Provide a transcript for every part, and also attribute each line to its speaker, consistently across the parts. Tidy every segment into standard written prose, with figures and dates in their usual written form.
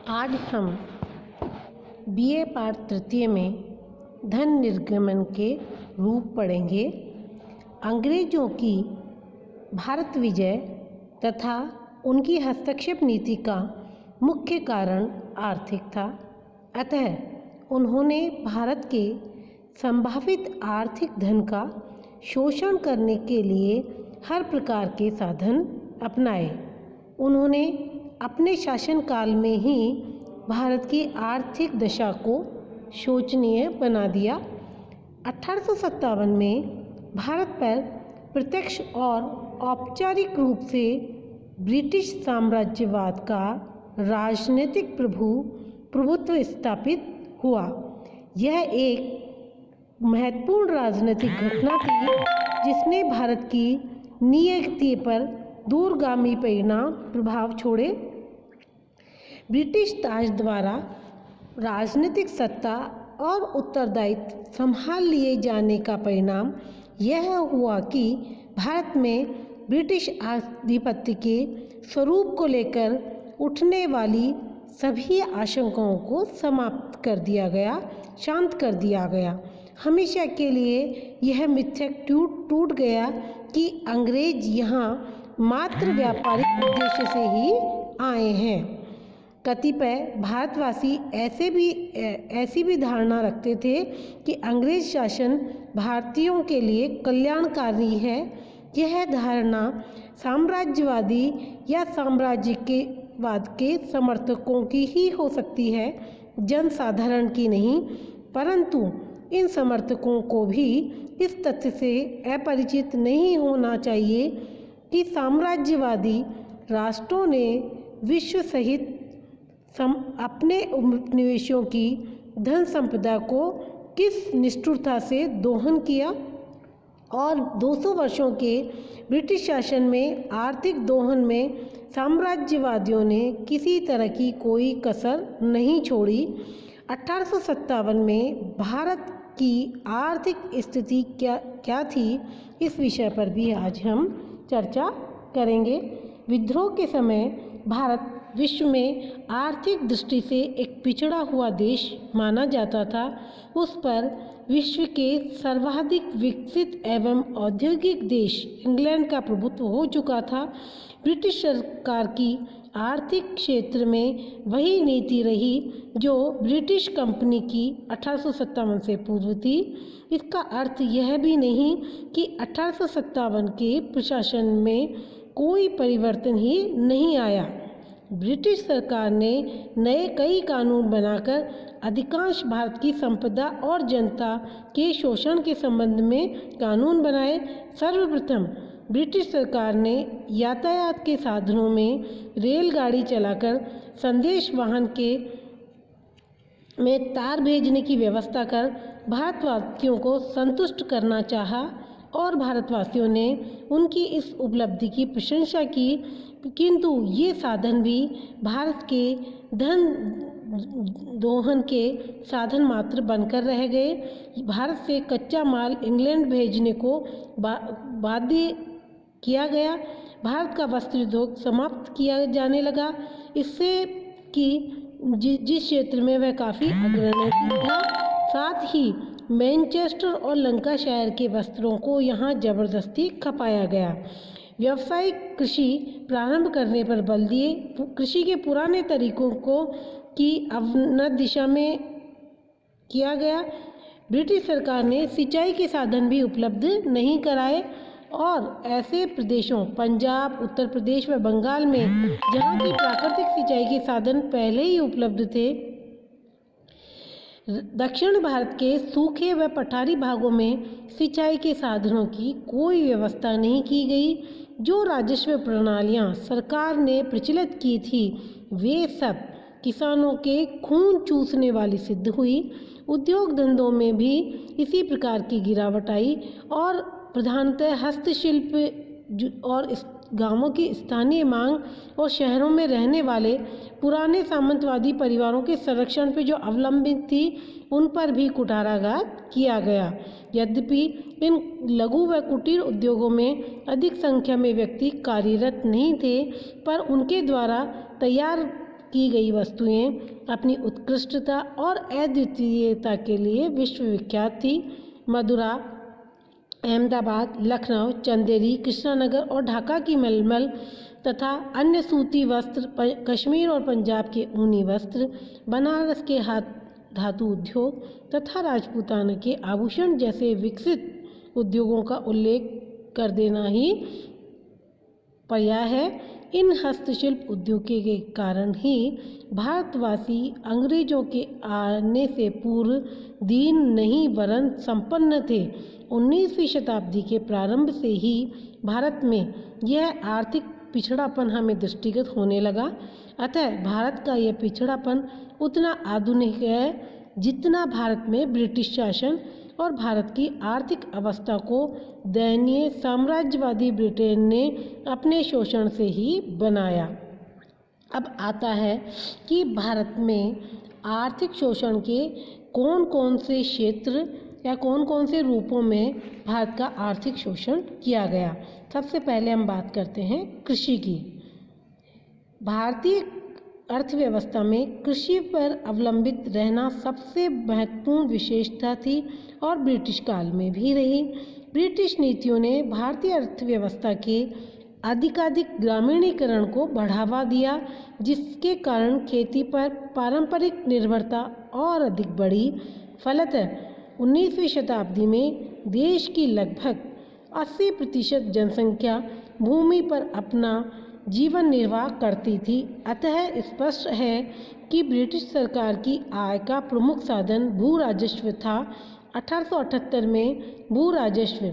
Speaker 1: आज हम बीए पाठ तृतीय में धन निर्गमन के रूप पढ़ेंगे। अंग्रेजों की भारत विजय तथा उनकी हस्तक्षेप नीति का मुख्य कारण आर्थिक था। अतः उन्होंने भारत के संभावित आर्थिक धन का शोषण करने के लिए हर प्रकार के साधन अपनाए। उन्होंने अपने शासनकाल में ही भारत की आर्थिक दशा को शोचनीय बना दिया। 1857 में भारत पर प्रत्यक्ष और औपचारिक रूप से ब्रिटिश साम्राज्यवाद का राजनीतिक प्रभुत्व स्थापित हुआ। यह एक महत्वपूर्ण राजनीतिक घटना थी जिसने भारत की नीति पर दूरगामी परिणाम प्रभाव छोड़े। ब्रिटिश ताज द्वारा राजनीतिक सत्ता और उत्तरदायित्व संभाल लिए जाने का परिणाम यह हुआ कि भारत में ब्रिटिश आधिपत्य के स्वरूप को लेकर उठने वाली सभी आशंकाओं को समाप्त कर दिया गया, शांत कर दिया गया। हमेशा के लिए यह मिथक टूट गया कि अंग्रेज यहाँ मात्र व्यापारिक उद्देश्य से ही आए हैं। कतिपय भारतवासी ऐसी भी धारणा रखते थे कि अंग्रेज शासन भारतीयों के लिए कल्याणकारी है। यह धारणा साम्राज्यवादी या साम्राज्यवाद के समर्थकों की ही हो सकती है, जनसाधारण की नहीं। परंतु इन समर्थकों को भी इस तथ्य से अपरिचित नहीं होना चाहिए कि साम्राज्यवादी राष्ट्रों ने विश्व सहित अपने उपनिवेशों की धन संपदा को किस निष्ठुरता से दोहन किया और 200 वर्षों के ब्रिटिश शासन में आर्थिक दोहन में साम्राज्यवादियों ने किसी तरह की कोई कसर नहीं छोड़ी। 1857 में भारत की आर्थिक स्थिति क्या थी, इस विषय पर भी आज हम चर्चा करेंगे। विद्रोह के समय भारत विश्व में आर्थिक दृष्टि से एक पिछड़ा हुआ देश माना जाता था। उस पर विश्व के सर्वाधिक विकसित एवं औद्योगिक देश इंग्लैंड का प्रभुत्व हो चुका था। ब्रिटिश सरकार की आर्थिक क्षेत्र में वही नीति रही जो ब्रिटिश कंपनी की 1857 से पूर्व थी। इसका अर्थ यह भी नहीं कि 1857 के प्रशासन में कोई परिवर्तन ही नहीं आया। ब्रिटिश सरकार ने नए कई कानून बनाकर अधिकांश भारत की संपदा और जनता के शोषण के संबंध में कानून बनाए। सर्वप्रथम ब्रिटिश सरकार ने यातायात के साधनों में रेलगाड़ी चलाकर संदेश वाहन में तार भेजने की व्यवस्था कर भारतवासियों को संतुष्ट करना चाहा और भारतवासियों ने उनकी इस उपलब्धि की प्रशंसा की। किंतु ये साधन भी भारत के धन दोहन के साधन मात्र बनकर रह गए। भारत से कच्चा माल इंग्लैंड भेजने को बाध्य किया गया। भारत का वस्त्र उद्योग समाप्त किया जाने लगा, इससे कि जिस क्षेत्र में वह काफ़ी अग्रणी था। साथ ही मैनचेस्टर और लंकाशायर के वस्त्रों को यहाँ जबरदस्ती खपाया गया। व्यावसायिक कृषि प्रारंभ करने पर बल दिए। कृषि के पुराने तरीकों की अवनत दिशा में किया गया। ब्रिटिश सरकार ने सिंचाई के साधन भी उपलब्ध नहीं कराए और ऐसे प्रदेशों पंजाब, उत्तर प्रदेश व बंगाल में जहाँ की प्राकृतिक सिंचाई के साधन पहले ही उपलब्ध थे, दक्षिण भारत के सूखे व पठारी भागों में सिंचाई के साधनों की कोई व्यवस्था नहीं की गई। जो राजस्व प्रणालियाँ सरकार ने प्रचलित की थी वे सब किसानों के खून चूसने वाली सिद्ध हुई। उद्योग धंधों में भी इसी प्रकार की गिरावट आई और प्रधानतः हस्तशिल्प और गांवों की स्थानीय मांग और शहरों में रहने वाले पुराने सामंतवादी परिवारों के संरक्षण पर जो अवलंबित थी उन पर भी कुठाराघात किया गया। यद्यपि इन लघु व कुटीर उद्योगों में अधिक संख्या में व्यक्ति कार्यरत नहीं थे, पर उनके द्वारा तैयार की गई वस्तुएं अपनी उत्कृष्टता और अद्वितीयता के लिए विश्वविख्यात थी। मदुरा, अहमदाबाद, लखनऊ, चंदेरी, कृष्णानगर और ढाका की मलमल तथा अन्य सूती वस्त्र, कश्मीर और पंजाब के ऊनी वस्त्र, बनारस के धातु उद्योग तथा राजपूताना के आभूषण जैसे विकसित उद्योगों का उल्लेख कर देना ही पर्याय है। इन हस्तशिल्प उद्योगों के कारण ही भारतवासी अंग्रेजों के आने से पूर्व दीन नहीं वरन संपन्न थे। 19वीं शताब्दी के प्रारंभ से ही भारत में यह आर्थिक पिछड़ापन हमें दृष्टिगत होने लगा। अतः भारत का यह पिछड़ापन उतना आधुनिक है जितना भारत में ब्रिटिश शासन और भारत की आर्थिक अवस्था को दयनीय साम्राज्यवादी ब्रिटेन ने अपने शोषण से ही बनाया। अब आता है कि भारत में आर्थिक शोषण के कौन कौन से क्षेत्र या कौन कौन से रूपों में भारत का आर्थिक शोषण किया गया। सबसे पहले हम बात करते हैं कृषि की। भारतीय अर्थव्यवस्था में कृषि पर अवलंबित रहना सबसे महत्वपूर्ण विशेषता थी और ब्रिटिश काल में भी रही। ब्रिटिश नीतियों ने भारतीय अर्थव्यवस्था के अधिकाधिक ग्रामीणीकरण को बढ़ावा दिया, जिसके कारण खेती पर पारंपरिक निर्भरता और अधिक बढ़ी। फलतः 19वीं शताब्दी में देश की लगभग 80% जनसंख्या भूमि पर अपना जीवन निर्वाह करती थी। अतः स्पष्ट है कि ब्रिटिश सरकार की आय का प्रमुख साधन भू राजस्व था। 1878 में भू राजस्व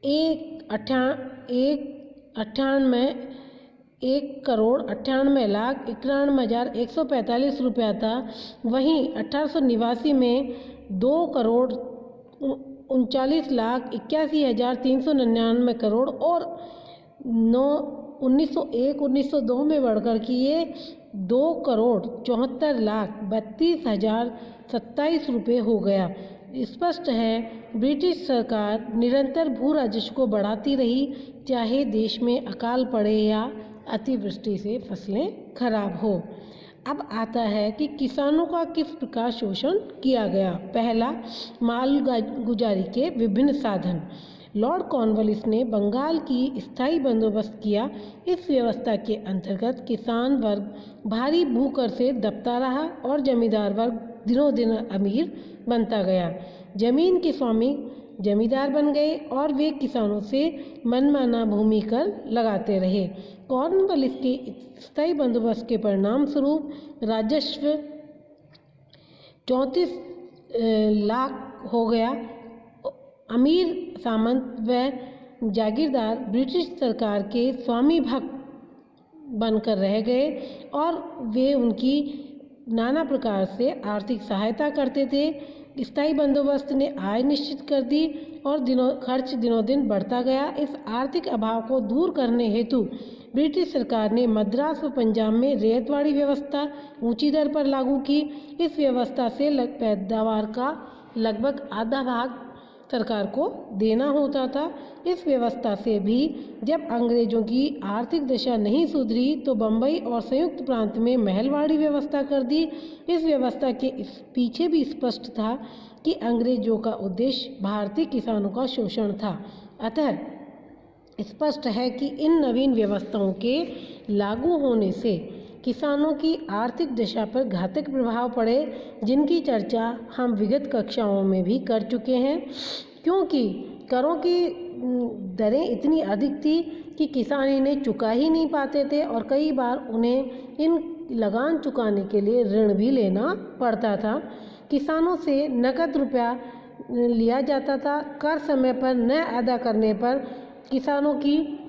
Speaker 1: 1,98,91,91,91,145 रुपया था। वहीं 1889 में 2,39,81,399 करोड़ और 1901-1902 में बढ़कर कि ये 2,74,32,027 रुपये हो गया। स्पष्ट है ब्रिटिश सरकार निरंतर भू राजस्व को बढ़ाती रही, चाहे देश में अकाल पड़े या अतिवृष्टि से फसलें खराब हो। अब आता है कि किसानों का किस प्रकार शोषण किया गया। पहला, माल गुजारी के विभिन्न साधन। लॉर्ड कॉर्नवालिस ने बंगाल की स्थायी बंदोबस्त किया। इस व्यवस्था के अंतर्गत किसान वर्ग भारी भूकर से दबता रहा और जमींदार वर्ग दिनों दिन अमीर बनता गया। जमीन के स्वामी जमींदार बन गए और वे किसानों से मनमाना भूमि कर लगाते रहे। कॉर्नवालिस के स्थायी बंदोबस्त के परिणाम स्वरूप राजस्व 34 लाख हो गया। अमीर सामंत व जागीरदार ब्रिटिश सरकार के स्वामी भक्त बनकर रह गए और वे उनकी नाना प्रकार से आर्थिक सहायता करते थे। स्थायी बंदोबस्त ने आय निश्चित कर दी और खर्च दिनों दिन बढ़ता गया। इस आर्थिक अभाव को दूर करने हेतु ब्रिटिश सरकार ने मद्रास व पंजाब में रैयतवाड़ी व्यवस्था ऊंची दर पर लागू की। इस व्यवस्था से पैदावार का लगभग आधा भाग सरकार को देना होता था। इस व्यवस्था से भी जब अंग्रेजों की आर्थिक दशा नहीं सुधरी तो बम्बई और संयुक्त प्रांत में महलवाड़ी व्यवस्था कर दी। इस व्यवस्था के पीछे भी स्पष्ट था कि अंग्रेजों का उद्देश्य भारतीय किसानों का शोषण था। अतः स्पष्ट है कि इन नवीन व्यवस्थाओं के लागू होने से किसानों की आर्थिक दशा पर घातक प्रभाव पड़े, जिनकी चर्चा हम विगत कक्षाओं में भी कर चुके हैं। क्योंकि करों की दरें इतनी अधिक थी कि किसान इन्हें चुका ही नहीं पाते थे और कई बार उन्हें इन लगान चुकाने के लिए ऋण भी लेना पड़ता था। किसानों से नकद रुपया लिया जाता था। कर समय पर न अदा करने पर किसानों की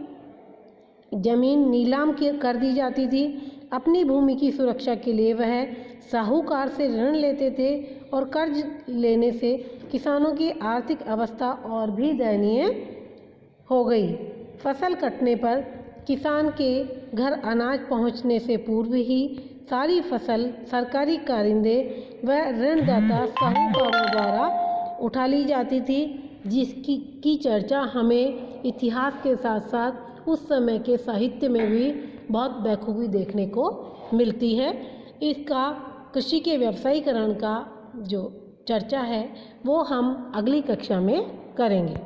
Speaker 1: जमीन नीलाम कर दी जाती थी। अपनी भूमि की सुरक्षा के लिए वह साहूकार से ऋण लेते थे और कर्ज लेने से किसानों की आर्थिक अवस्था और भी दयनीय हो गई। फसल कटने पर किसान के घर अनाज पहुंचने से पूर्व ही सारी फसल सरकारी कारिंदे व ऋणदाता साहूकारों द्वारा उठा ली जाती थी, जिसकी चर्चा हमें इतिहास के साथ साथ उस समय के साहित्य में भी बहुत बखूबी देखने को मिलती है। इसका कृषि के व्यवसायीकरण का जो चर्चा है वो हम अगली कक्षा में करेंगे।